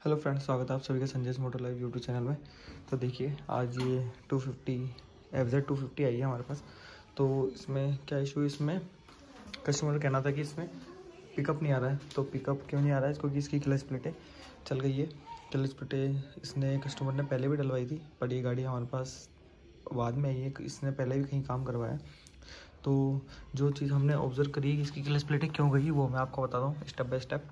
Hello friends, स्वागत है आप सभी का Sanjay motor live YouTube channel में। तो देखिए आज ये 250 FZ 250 आई है हमारे पास। तो इसमें क्या इशू है, इसमें कस्टमर का कहना था कि इसमें पिकअप नहीं आ रहा है। तो पिकअप क्यों नहीं आ रहा है, क्योंकि इसकी क्लच प्लेटें चल गई है। क्लच प्लेटें इसने कस्टमर ने पहले भी डलवाई थी, पर ये गाड़ी हमारे पास बाद में आई है। इसने पहले भी कहीं काम करवाया। तो जो चीज़ हमने ऑब्जर्व करी है इसकी क्लच प्लेटें क्यों गई, वो मैं आपको बताता हूँ स्टेप बाय स्टेप।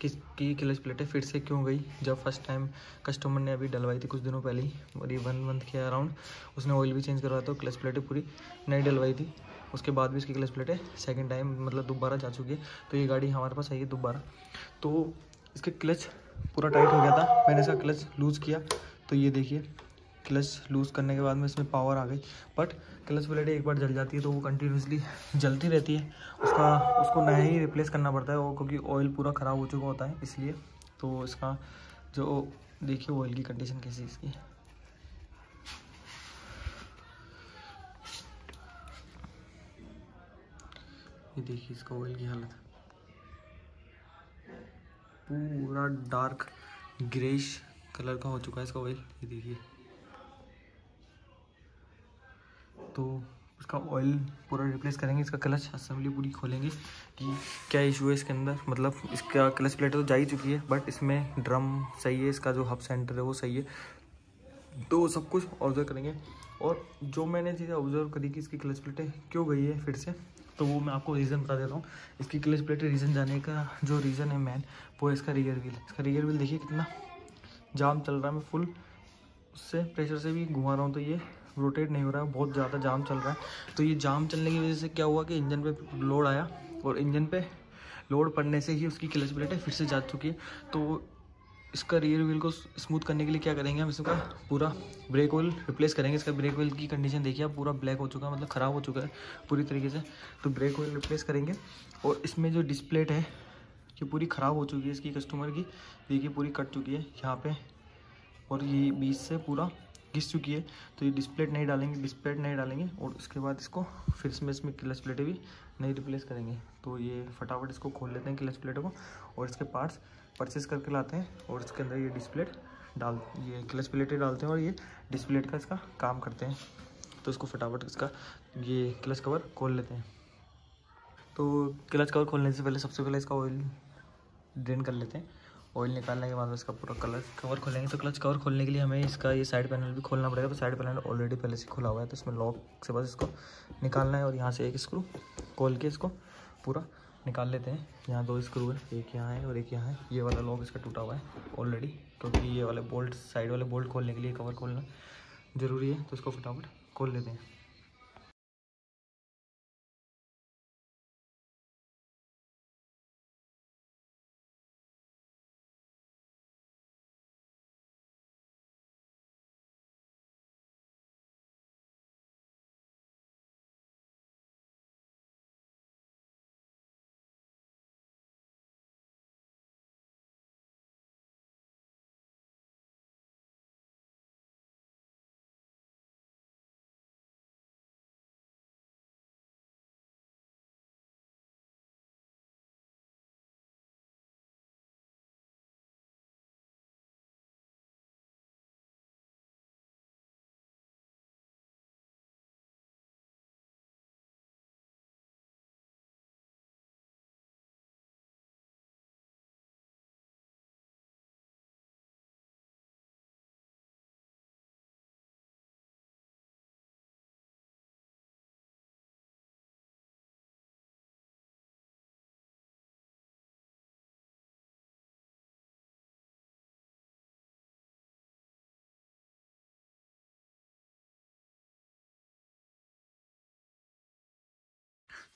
किसकी क्लच प्लेटें फिर से क्यों गई, जब फर्स्ट टाइम कस्टमर ने अभी डलवाई थी कुछ दिनों पहले ही, और ये 1 मंथ के अराउंड उसने ऑयल भी चेंज करवाया। तो क्लच प्लेटें पूरी नई डलवाई थी। उसके बाद भी इसकी क्लच प्लेटें सेकंड टाइम मतलब दोबारा जा चुकी है। तो ये गाड़ी हमारे पास आई है दोबारा। तो इसके क्लच पूरा टाइट हो गया था, मैंने इसका क्लच लूज़ किया। तो ये देखिए क्लच लूज़ करने के बाद में इसमें पावर आ गई। बट क्लच प्लेटें एक बार जल जाती है तो वो कंटिन्यूसली जलती रहती है। उसको नया ही रिप्लेस करना पड़ता है वो, क्योंकि ऑयल पूरा ख़राब हो चुका होता है इसलिए। तो इसका जो देखिए ऑयल की कंडीशन कैसी है इसकी। ये देखिए इसका ऑयल की हालत, पूरा डार्क ग्रेइश कलर का हो चुका है इसका ऑयल। ये देखिए, तो इसका ऑयल पूरा रिप्लेस करेंगे। इसका क्लच असेंबली पूरी खोलेंगे कि क्या इशू है इसके अंदर। मतलब इसका क्लच प्लेट तो जा ही चुकी है, बट इसमें ड्रम सही है, इसका जो हब सेंटर है वो सही है। तो सब कुछ ऑब्जर्व करेंगे। और जो मैंने चीज़ें ऑब्जर्व करी कि इसकी क्लच प्लेटें क्यों गई है फिर से, तो वो मैं आपको रीज़न बता देता हूँ। इसकी क्लच प्लेटें रीज़न जाने का जो रीज़न है मेन, वो है इसका रियर व्हील। इसका रियर व्हील देखिए कितना जाम चल रहा है। मैं फुल उससे प्रेशर से भी घुमा रहा हूँ तो ये रोटेट नहीं हो रहा है, बहुत ज़्यादा जाम चल रहा है। तो ये जाम चलने की वजह से क्या हुआ कि इंजन पे लोड आया, और इंजन पे लोड पड़ने से ही उसकी क्लच प्लेटें फिर से जा चुकी है। तो इसका रियर व्हील को स्मूथ करने के लिए क्या करेंगे, हम इसका पूरा ब्रेक ऑयल रिप्लेस करेंगे। इसका ब्रेक ऑयल की कंडीशन देखिए आप, पूरा ब्लैक हो चुका है, मतलब ख़राब हो चुका है पूरी तरीके से। तो ब्रेक ऑयल रिप्लेस करेंगे। और इसमें जो डिस्प्लेट है ये पूरी ख़राब हो चुकी है इसकी कस्टमर की, देखिए पूरी कट चुकी है यहाँ पे, और ये बीच से पूरा घिस चुकी है। तो ये डिस्प्लेट नहीं डालेंगे और उसके बाद इसको फिर इसमें क्लच प्लेटें भी नहीं रिप्लेस करेंगे। तो ये फटाफट इसको खोल लेते हैं क्लच प्लेटों को, और इसके पार्ट्स परचेस करके लाते हैं, और इसके अंदर ये क्लच प्लेटें डालते हैं, और ये डिस्प्लेट का इसका काम करते हैं। तो इसको फटाफट इसका ये क्लच कवर खोल लेते हैं। तो क्लच कवर खोलने से पहले सबसे पहले इसका ऑयल ड्रेन कर लेते हैं। ऑयल निकालने के बाद में इसका पूरा क्लच कवर खोलेंगे। तो क्लच कवर खोलने के लिए हमें इसका ये साइड पैनल भी खोलना पड़ेगा। तो साइड पैनल ऑलरेडी पहले से खुला हुआ है, तो इसमें लॉक से बस इसको निकालना है, और यहाँ से एक स्क्रू खोल के इसको पूरा निकाल लेते हैं। यहाँ 2 स्क्रू है, एक यहाँ है और एक यहाँ है। ये वाला लॉक इसका टूटा हुआ है ऑलरेडी, क्योंकि ये वाले बोल्ट साइड वाले बोल्ट खोलने के लिए कवर खोलना ज़रूरी है। तो इसको फटाफट खोल लेते हैं।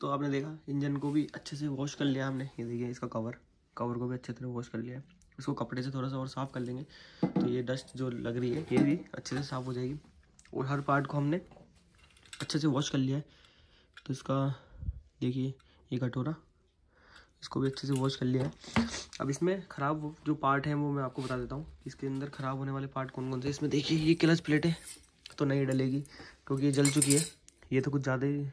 तो आपने देखा इंजन को भी अच्छे से वॉश कर लिया हमने। ये देखिए इसका कवर को भी अच्छे तरह वॉश कर लिया है। इसको कपड़े से थोड़ा सा और साफ़ कर लेंगे, तो ये डस्ट जो लग रही है ये भी अच्छे से साफ़ हो जाएगी। और हर पार्ट को हमने अच्छे से वॉश कर लिया है। तो इसका देखिए ये कटोरा, इसको भी अच्छे से वॉश कर लिया है। अब इसमें ख़राब जो पार्ट हैं वो मैं आपको बता देता हूँ। इसके अंदर ख़राब होने वाले पार्ट कौन कौन से। इसमें देखिए ये क्लच प्लेटें तो नहीं डलेगी, क्योंकि ये जल चुकी है। ये तो कुछ ज़्यादा ही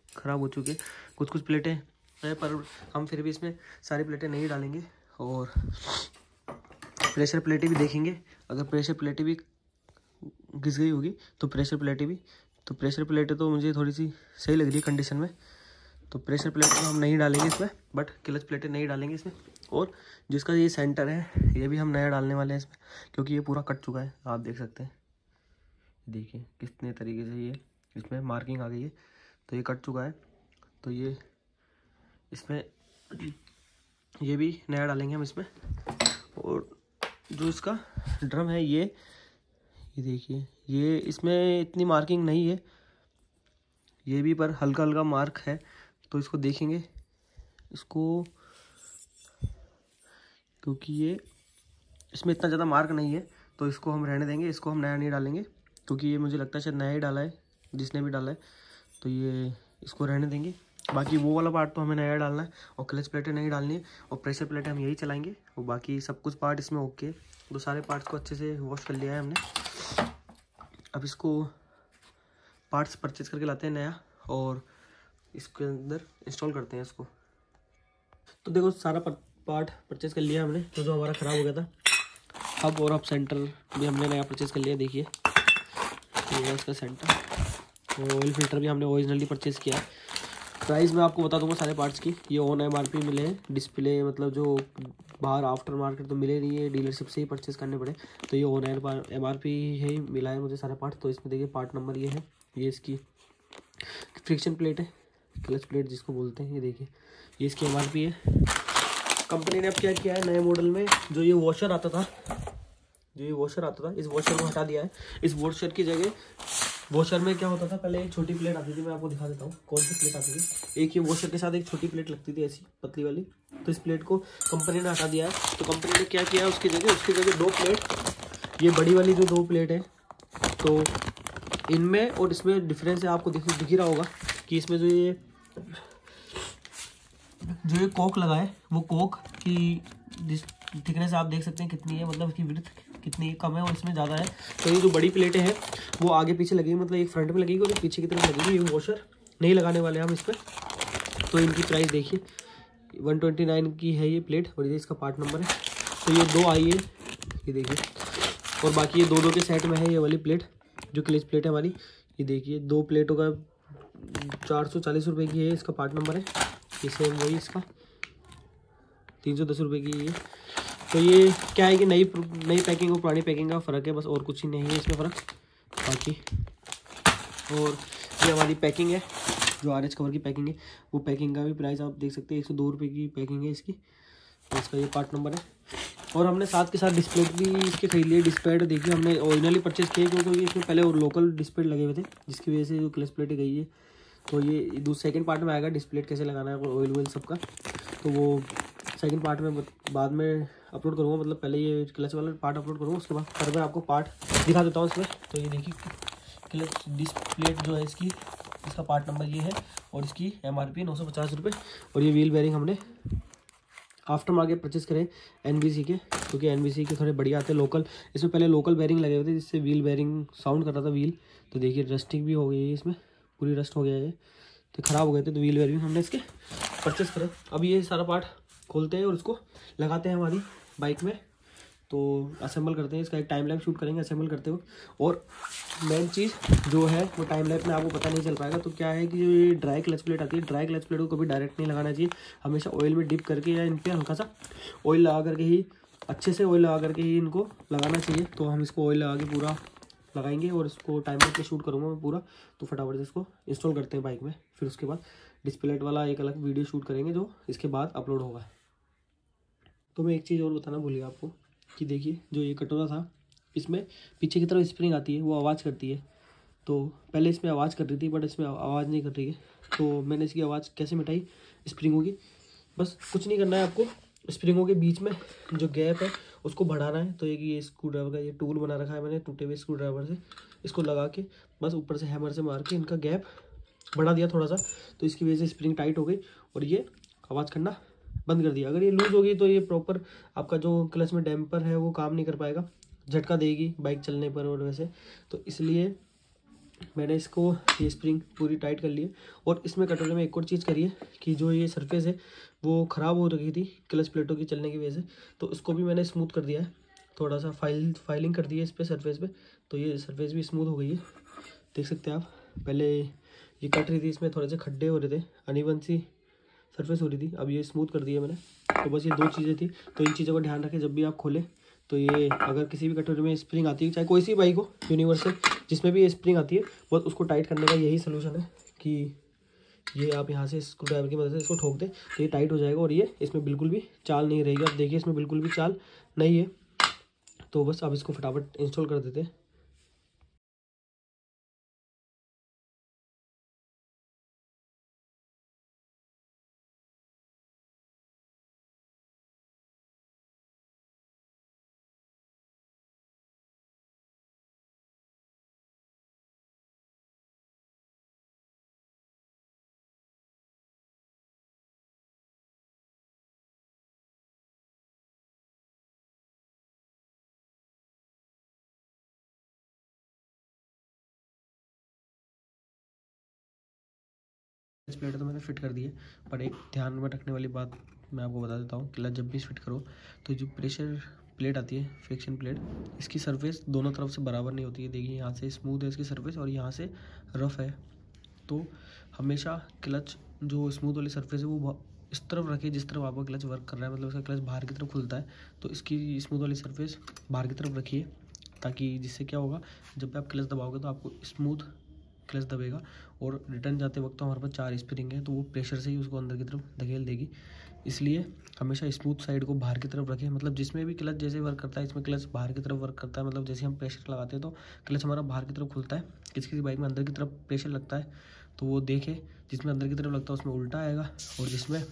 ख़राब हो चुकी है। कुछ प्लेटें हैं, पर हम फिर भी इसमें सारी प्लेटें नहीं डालेंगे। और प्रेशर प्लेटें भी देखेंगे। अगर प्रेशर प्लेटें भी घिस गई होगी तो प्रेशर प्लेटें तो मुझे थोड़ी सी सही लग रही है कंडीशन में, तो प्रेशर प्लेटें तो हम नहीं डालेंगे इसमें, बट क्लच प्लेटें नहीं डालेंगे इसमें। और जिसका ये सेंटर है ये भी हम नया डालने वाले हैं इसमें, क्योंकि ये पूरा कट चुका है, आप देख सकते हैं। देखिए कितने तरीके से ये इसमें मार्किंग आ गई है, तो ये कट चुका है। तो ये इसमें ये भी नया डालेंगे हम इसमें। और जो इसका ड्रम है ये देखिए, ये इसमें इतनी मार्किंग नहीं है, ये भी पर हल्का हल्का मार्क है, तो इसको देखेंगे इसको, क्योंकि ये इसमें इतना ज़्यादा मार्क नहीं है, तो इसको हम रहने देंगे, इसको हम नया नहीं डालेंगे, क्योंकि ये मुझे लगता है शायद नया ही डाला है जिसने भी डाला है, तो ये इसको रहने देंगे। बाकी वो वाला पार्ट तो हमें नया डालना है, और क्लच प्लेटें नहीं डालनी है, और प्रेशर प्लेटें हम यही चलाएंगे, और बाकी सब कुछ पार्ट इसमें ओके। तो सारे पार्ट्स को अच्छे से वॉश कर लिया है हमने। अब इसको पार्ट्स परचेज करके लाते हैं नया, और इसके अंदर इंस्टॉल करते हैं इसको। तो देखो सारा पार्ट परचेज कर लिया हमने, तो जो हमारा ख़राब हो गया था। हब और हब सेंटर भी हमने नया परचेज कर लिया, देखिए ये है इसका सेंटर। और ऑयल फिल्टर भी हमने ओरिजिनली परचेज़ किया है। प्राइस मैं आपको बता दूंगा सारे पार्ट्स की। ये ऑन MRP मिले हैं, डिस्प्ले मतलब जो बाहर आफ्टर मार्केट तो मिले नहीं है, डीलरशिप से ही परचेज़ करने पड़े, तो ये ऑन MRP ही मिला है मुझे सारा पार्ट। तो इसमें देखिए पार्ट नंबर ये है, ये इसकी फ्रिक्शन प्लेट है, क्लच प्लेट जिसको बोलते हैं, ये देखिए ये इसकी MRP है। कंपनी ने अब क्या किया है नए मॉडल में, जो ये वॉशर आता था, इस वॉशर को हटा दिया है। इस वॉशर की जगह, वॉशर में क्या होता था पहले, एक छोटी प्लेट आती थी, मैं आपको दिखा देता हूँ कौन सी प्लेट आती थी। एक ये वॉशर के साथ एक छोटी प्लेट लगती थी ऐसी पतली वाली, तो इस प्लेट को कंपनी ने हटा दिया है। तो कंपनी ने क्या किया है उसकी जगह 2 प्लेट, ये बड़ी वाली जो 2 प्लेट है, तो इनमें और इसमें डिफरेंस है, आपको दिख ही रहा होगा कि इसमें जो ये कोक लगा है, वो कोक की थिकनेस आप देख सकते हैं कितनी है, मतलब इसकी विड्थ कितनी कम है और इसमें ज़्यादा है। तो ये जो बड़ी प्लेटें हैं वो आगे पीछे लगेगी, मतलब एक फ्रंट में लगेगी और एक पीछे की तरफ लगेगी। ये वॉशर नहीं लगाने वाले हम इस पर। तो इनकी प्राइस देखिए 129 की है ये प्लेट, और ये इसका पार्ट नंबर है। तो ये 2 आई है, ये देखिए, और बाकी ये 2 के सेट में है ये वाली प्लेट जो क्लच प्लेट है हमारी। ये देखिए 2 प्लेटों का 440 रुपये की है, इसका पार्ट नंबर है। ये सेम वही इसका 310 रुपये की है। तो ये क्या है कि नई पैकिंग और पुरानी पैकिंग का फ़र्क है बस, और कुछ ही नहीं है इसमें फ़र्क बाकी। और ये हमारी पैकिंग है, जो RH कवर की पैकिंग है, वो पैकिंग का भी प्राइस आप देख सकते हैं 102 रुपये की पैकिंग है इसकी, और इसका ये पार्ट नंबर है। और हमने साथ के साथ डिस्प्ले भी इसके खरीद लिए। डिस्प्ले देखिए हमने ओरिजिनली परचेज़ किए, क्योंकि इसमें पहले और लोकल डिस्प्ले लगे हुए थे, जिसकी वजह से जो क्लच प्लेट गई है। तो ये सेकंड पार्ट में आएगा डिस्प्ले कैसे लगाना है, ऑयल सबका, तो वो सेकंड पार्ट में बाद में अपलोड करूँगा, मतलब पहले ये क्लच वाला पार्ट अपलोड करूँगा, उसके बाद फिर मैं आपको पार्ट दिखा देता हूँ इसमें। तो ये देखिए क्लच डिस्प्ले जो है इसका पार्ट नंबर ये है, और इसकी MRP 950 रुपये। और ये व्हील बेयरिंग हमने आफ्टर मार्केट परचेज़ करें NBC के, क्योंकि NBC के थोड़े बढ़िया आते हैं लोकल। इसमें पहले लोकल बेयरिंग लगे हुए थे, जिससे व्हील बेयरिंग साउंड कर रहा था व्हील। तो देखिए रस्टिंग भी हो गई है, इसमें पूरी रस्ट हो गया है, तो ख़राब हो गए थे, तो व्हील बेयरिंग हमने इसके परचेज़ करे। अब ये सारा पार्ट खोलते हैं और इसको लगाते हैं हमारी बाइक में, तो असेंबल करते हैं। इसका एक टाइम लैप्स शूट करेंगे असेंबल करते हुए। और मेन चीज़ जो है वो टाइम लैप्स में आपको पता नहीं चल पाएगा। तो क्या है कि जो ये ड्राई क्लच प्लेट आती है, ड्राई क्लच प्लेट को कभी डायरेक्ट नहीं लगाना चाहिए, हमेशा ऑयल में डिप करके या इन पर हल्का सा ऑयल लगा करके ही, अच्छे से ऑयल लगा करके ही इनको लगाना चाहिए। तो हम इसको ऑयल लगा के पूरा लगाएंगे और इसको टाइम लैप्स में शूट करूँगा मैं पूरा। तो फटाफट से इसको इंस्टॉल करते हैं बाइक में, फिर उसके बाद डिस्प्ले वाला एक अलग वीडियो शूट करेंगे जो इसके बाद अपलोड होगा। तो मैं एक चीज़ और बताना भूल गया आपको कि देखिए जो ये कटोरा था, इसमें पीछे की तरफ स्प्रिंग आती है, वो आवाज़ करती है। तो पहले इसमें आवाज़ कर रही थी, बट इसमें आवाज़ नहीं कर रही है। तो मैंने इसकी आवाज़ कैसे मिटाई स्प्रिंगों की, बस कुछ नहीं करना है आपको, स्प्रिंगों के बीच में जो गैप है उसको बढ़ाना है। तो ये स्क्रू ड्राइवर का ये टूल बना रखा है मैंने टूटे हुए स्क्रू ड्राइवर से, इसको लगा के बस ऊपर से हैमर से मार के इनका गैप बढ़ा दिया थोड़ा सा, तो इसकी वजह से स्प्रिंग टाइट हो गई और ये आवाज़ करना बंद कर दिया। अगर ये लूज़ होगी तो ये प्रॉपर आपका जो क्लच में डैम्पर है वो काम नहीं कर पाएगा, झटका देगी बाइक चलने पर और वैसे। तो इसलिए मैंने इसको ये स्प्रिंग पूरी टाइट कर ली है। और इसमें कटोरे में एक और चीज़ करी है कि जो ये सरफेस है वो ख़राब हो रही थी क्लच प्लेटों की चलने की वजह से, तो इसको भी मैंने स्मूथ कर दिया है। थोड़ा सा फाइलिंग कर दी है इस पर सरफेस पे, तो ये सरफेस भी स्मूथ हो गई है। देख सकते हैं आप, पहले ये कट रही थी, इसमें थोड़े से खड्डे हो रहे थे, अनइवन सी सरफेस हो रही थी, अब ये स्मूथ कर दी है मैंने। तो बस ये 2 चीज़ें थी, तो इन चीज़ों का ध्यान रखें जब भी आप खोलें। तो ये अगर किसी भी कटोरी में स्प्रिंग आती है, चाहे कोई सी बाइक हो यूनिवर्सल, जिसमें भी ये स्प्रिंग आती है, बस उसको टाइट करने का यही सोल्यूशन है कि ये आप यहाँ से स्क्रू ड्राइवर की मदद से इसको ठोक दें तो ये टाइट हो जाएगा और ये इसमें बिल्कुल भी चाल नहीं रहेगी। आप देखिए इसमें बिल्कुल भी चाल नहीं है। तो बस अब इसको फटाफट इंस्टॉल कर देते हैं। इस प्लेट तो मैंने फिट कर दी है, पर एक ध्यान में रखने वाली बात मैं आपको बता देता हूँ। क्लच जब भी फिट करो तो जो प्रेशर प्लेट आती है, फ्रिक्शन प्लेट, इसकी सरफेस दोनों तरफ से बराबर नहीं होती है। देखिए यहाँ से स्मूथ है इसकी सरफेस और यहाँ से रफ़ है। तो हमेशा क्लच जो स्मूथ वाली सरफेस है वो इस तरफ रखिए जिस तरफ आपका क्लच वर्क कर रहा है, मतलब उसका क्लच बाहर की तरफ खुलता है, तो इसकी स्मूथ वाली सरफेस बाहर की तरफ रखिए, ताकि जिससे क्या होगा, जब भी आप क्लच दबाओगे तो आपको स्मूथ क्लच दबेगा। और रिटर्न जाते वक्त तो हमारे पास 4 स्प्रिंग है, तो वो प्रेशर से ही उसको अंदर की तरफ धकेल देगी। इसलिए हमेशा स्मूथ साइड को बाहर की तरफ रखें, मतलब जिसमें भी क्लच जैसे वर्क करता है, इसमें क्लच बाहर की तरफ वर्क करता है, मतलब जैसे हम प्रेशर लगाते हैं तो क्लच हमारा बाहर की तरफ खुलता है। किसी किसी बाइक में अंदर की तरफ प्रेशर लगता है, तो वो देखें जिसमें अंदर की तरफ लगता है उसमें उल्टा आएगा, और जिसमें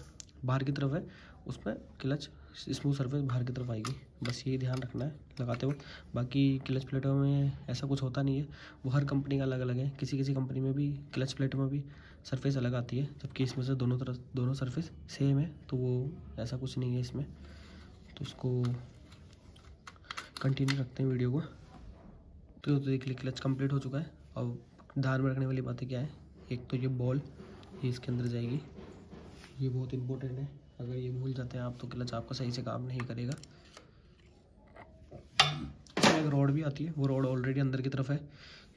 बाहर की तरफ है उसमें क्लच स्मूथ सरफेस बाहर की तरफ आएगी। बस यही ध्यान रखना है लगाते वक्त। बाकी क्लच प्लेटों में ऐसा कुछ होता नहीं है, वो हर कंपनी का अलग अलग है। किसी किसी कंपनी में भी क्लच प्लेटों में भी सरफेस अलग आती है, जबकि इसमें से दोनों सरफेस सेम है, तो वो ऐसा कुछ नहीं है इसमें। तो उसको कंटिन्यू रखते हैं वीडियो को। तो देख ली क्लच कंप्लीट हो चुका है। अब ध्यान में रखने वाली बातें क्या है, एक तो ये बॉल ये इसके अंदर जाएगी, ये बहुत इंपॉर्टेंट है। अगर ये भूल जाते हैं आप तो क्लच आपका सही से काम नहीं करेगा। इसमें एक रॉड भी आती है, वो रॉड ऑलरेडी अंदर की तरफ है,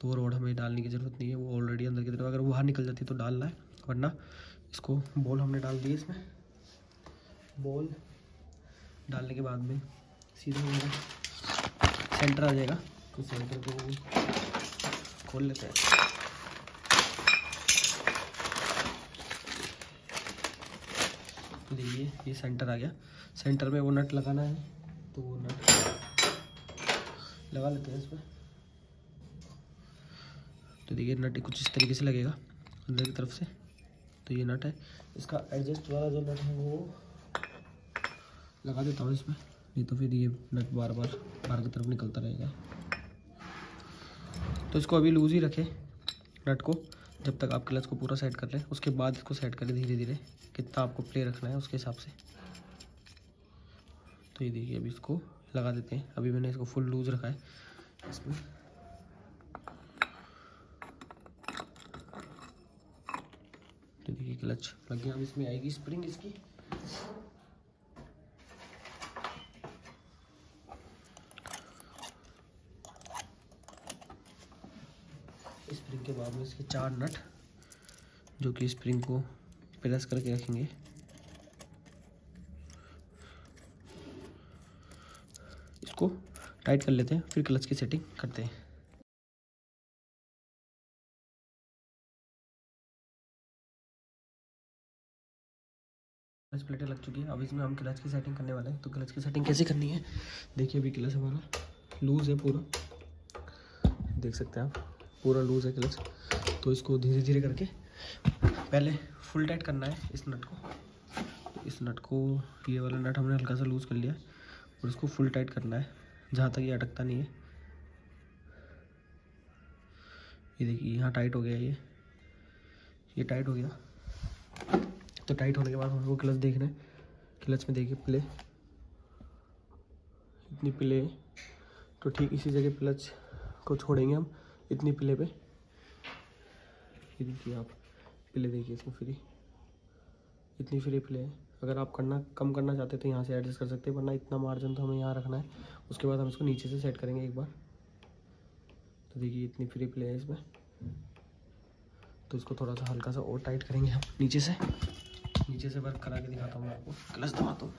तो वो रॉड हमें डालने की ज़रूरत नहीं है, वो ऑलरेडी अंदर की तरफ। अगर वो बाहर निकल जाती है तो डालना है, वरना इसको बॉल हमने डाल दी है। इसमें बॉल डालने के बाद में सीधा सेंटर आ जाएगा, तो सेंटर को खोल लेते हैं। देखिए ये सेंटर आ गया। सेंटर में वो नट लगाना है, तो वो नट लगा लेते हैं इसमें। तो देखिए नट कुछ इस तरीके से लगेगा अंदर की तरफ से, तो ये नट है। इसका एडजस्ट वाला जो नट है वो लगा देता हूँ इसमें, नहीं तो फिर ये नट बार बार बाहर की तरफ निकलता रहेगा। तो इसको अभी लूज ही रखें नट को, जब तक आप क्लच को पूरा सेट कर लें। उसके बाद इसको सेट करें धीरे धीरे, कितना आपको प्ले रखना है उसके हिसाब से। तो ये देखिए अभी इसको लगा देते हैं। अभी मैंने इसको फुल लूज रखा है इसमें। तो देखिए क्लच लग गया। अब इसमें आएगी स्प्रिंग इसकी। स्प्रिंग के बाद में इसके 4 नट जो कि स्प्रिंग को प्रेस करके रखेंगे। इसको टाइट कर लेते हैं, फिर क्लच की सेटिंग करते हैं। क्लच प्लेटें लग चुकी है, अब इसमें हम क्लच की सेटिंग करने वाले हैं। तो क्लच की सेटिंग कैसे करनी है, देखिए अभी क्लच हमारा लूज़ है पूरा, देख सकते हैं आप पूरा लूज़ है क्लच। तो इसको धीरे धीरे करके पहले फुल टाइट करना है इस नट को। इस नट को, ये वाला नट हमने हल्का सा लूज़ कर लिया और इसको फुल टाइट करना है जहाँ तक ये अटकता नहीं है। ये देखिए यहाँ टाइट हो गया, ये टाइट हो गया। तो टाइट होने के बाद हमको क्लच देखना है। क्लच में देखिए प्ले, इतनी प्ले, तो ठीक इसी जगह क्लच को छोड़ेंगे हम इतनी प्ले पे। ये देखिए आप प्ले देखिए इसमें फ्री, इतनी फ्री प्ले है। अगर आप कम करना चाहते हैं तो यहाँ से एडजस्ट कर सकते हैं, वरना इतना मार्जिन तो हमें यहाँ रखना है। उसके बाद हम इसको नीचे से सेट करेंगे एक बार। तो देखिए इतनी फ्री प्ले है इसमें, तो इसको थोड़ा सा हल्का सा और टाइट करेंगे हम नीचे से वर्क करा के दिखाता हूँ मैं आपको। क्लच दबाता हूँ।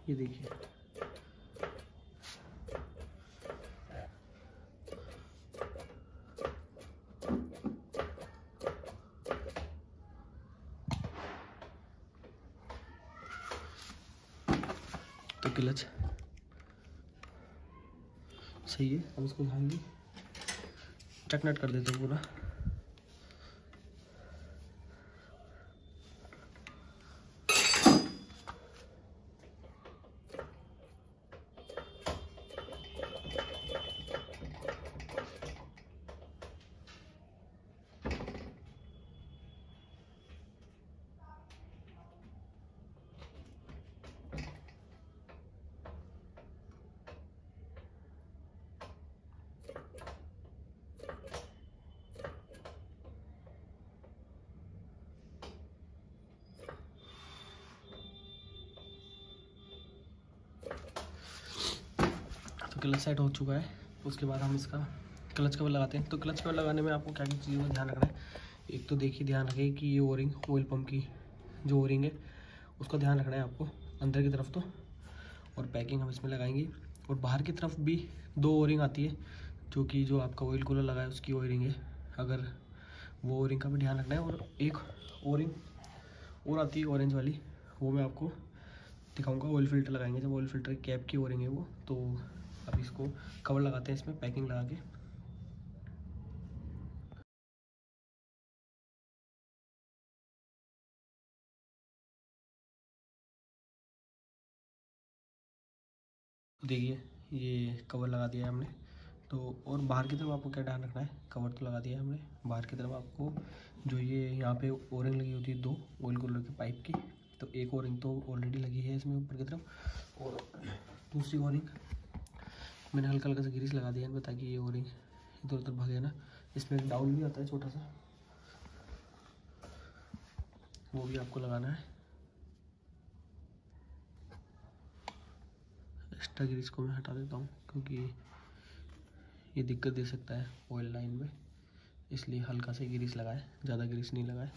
ये देखिए तो क्लच सही है। अब इसको उठाएंगे, चक नट कर देते हैं पूरा। तो क्लच सेट हो चुका है। उसके बाद हम इसका क्लच कवर लगाते हैं। तो क्लच कवर लगाने में आपको क्या क्या चीज़ों का ध्यान रखना है। एक तो देखिए ध्यान रखें कि ये ओरिंग, ऑयल पंप की जो ओरिंग है उसका ध्यान रखना है आपको अंदर की तरफ। तो और पैकिंग हम इसमें लगाएंगे, और बाहर की तरफ भी 2 ओरिंग आती है जो कि जो आपका ऑयल कूलर लगा है उसकी ओरिंग है, अगर वो ओरिंग का भी ध्यान रखना है। और एक ओरिंग और आती है ऑरेंज वाली, वो मैं आपको दिखाऊंगा। ऑयल फिल्टर लगाएंगे जब, ऑयल फिल्टर कैप की ओरिंग है वो। तो अब इसको कवर लगाते हैं इसमें पैकिंग लगा के। देखिए ये कवर लगा दिया है हमने। तो और बाहर की तरफ आपको क्या ध्यान रखना है, कवर तो लगा दिया है हमने, बाहर की तरफ आपको जो ये यहाँ पे ओरिंग लगी होती है 2 ऑयल कूलर के पाइप की, तो एक ओरिंग तो ऑलरेडी लगी है इसमें ऊपर की तरफ, और दूसरी ओरिंग मैंने हल्का हल्का सा ग्रीस लगा दिया है ताकि ये ओरिंग इधर उधर भागे ना। इसमें एक डाउन भी आता है छोटा सा, वो भी आपको लगाना है। एक्स्ट्रा ग्रीस को मैं हटा देता हूँ क्योंकि ये दिक्कत दे सकता है ऑयल लाइन में, इसलिए हल्का सा ग्रीस लगाए, ज़्यादा ग्रीस नहीं लगाए।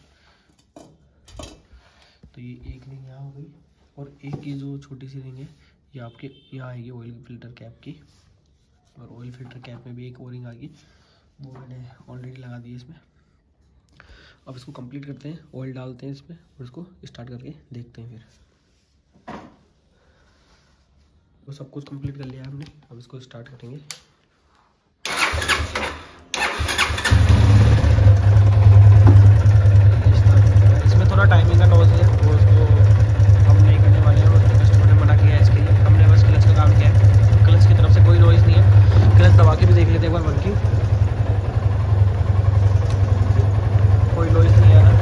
तो ये एक रिंग यहाँ हो गई, और एक की जो छोटी सी रिंग है ये आपके यहाँ आएगी ऑयल फिल्टर कैप की, और ऑयल फिल्टर कैप में भी एक और रिंग आ गई, वो मैंने ऑलरेडी लगा दी है इसमें। अब इसको कंप्लीट करते हैं, ऑयल डालते हैं इसमें और इसको स्टार्ट करके देखते हैं। फिर वो सब कुछ कंप्लीट कर लिया हमने, अब इसको स्टार्ट करेंगे। इसमें थोड़ा टाइमिंग का नॉइज़ है, वो उसको हम नहीं करने वाले हैं, और कस्टमर ने मना किया है इसके लिए। हमने बस क्लच का काम किया है, क्लच की तरफ से कोई नॉइज़ नहीं है। क्लच दबा के भी देख लेते हैं एक बार वर्किंग, कोई नॉइज़ नहीं आ रहा।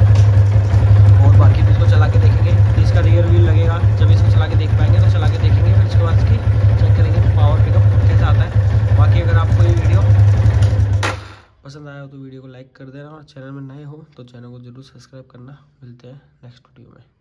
और बाकी भी इसको चला के देखेंगे, तो इसका रियर व्हील लगेगा, जब इसको चला के देख पाएंगे तो चला के देखेंगे, फिर उसके बाद इसकी चेक करेंगे पावर पिकअप कैसा आता है। बाकी अगर आपको ये वीडियो पसंद आया हो तो वीडियो को लाइक कर देना, और चैनल में नए हो तो चैनल को जरूर सब्सक्राइब करना। मिलते हैं नेक्स्ट वीडियो में।